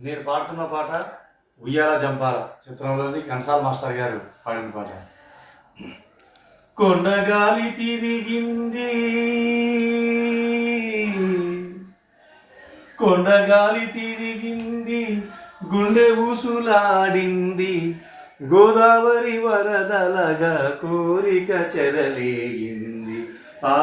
నేను పాడుతున్న పాట ఉయ్యాల జంపాల చిత్రంలోని ఘంటసాల మాస్టర్ గారు పాడిన పాట. కొండగాలి తిరిగింది, కొండగాలి తిరిగింది, గుండె ఊసులాడింది, గోదావరి వరదలగా కోరిక చెరలేగింది. ఆ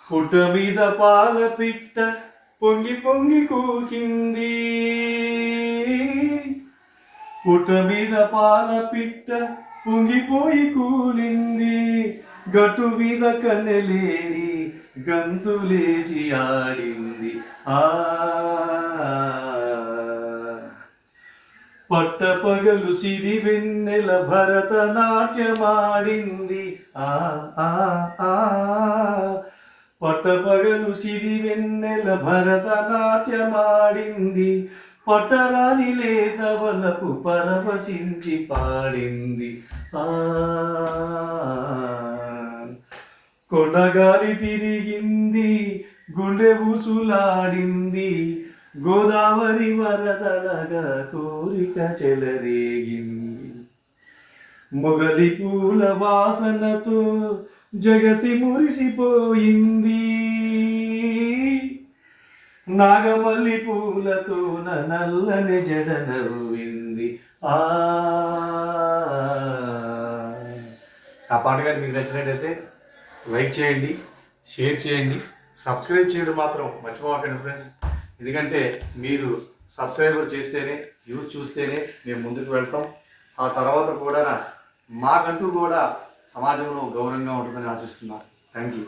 పుట్ట మీద పాల పిట్ట పొంగి పొంగి కూకింది, పుట్ట మీద పాల పిట్ట పొంగిపోయి కూలింది, గట్టు మీద కన్నెలేడి గంతులేసి ఆడింది. ఆ పట్టపగలు సిరి వెన్నెల భరతనాట్యమాడింది. ఆ ఆ ఆ పట్టపగలు సిరి వెన్నెల భరతనాట్యమాడింది, పట్టరాని లేతవలకు పరవశించి పాడింది. ఆ కొండగాలి తిరిగింది, గుండె ఊసులాడింది, గోదావరి వరదలగా కోరిక చెలరేగింది. మొగలి పూల వాసనతో జగతి మురిసిపోయింది, నాగమల్లి పూలతో నల్లని జడ నవ్వింది. ఆ పాట గారు మీకు నచ్చినట్టయితే లైక్ చేయండి, షేర్ చేయండి, సబ్స్క్రైబ్ చేయడం మాత్రం మర్చిపోకండి ఫ్రెండ్స్. ఎందుకంటే మీరు సబ్స్క్రైబర్ చేస్తేనే, వ్యూస్ చూస్తేనే మేము ముందుకు వెళ్తాం. ఆ తర్వాత కూడా మాకంటూ కూడా సమాజంలో గౌరవంగా ఉంటుందని ఆశిస్తున్నాను. Thank you.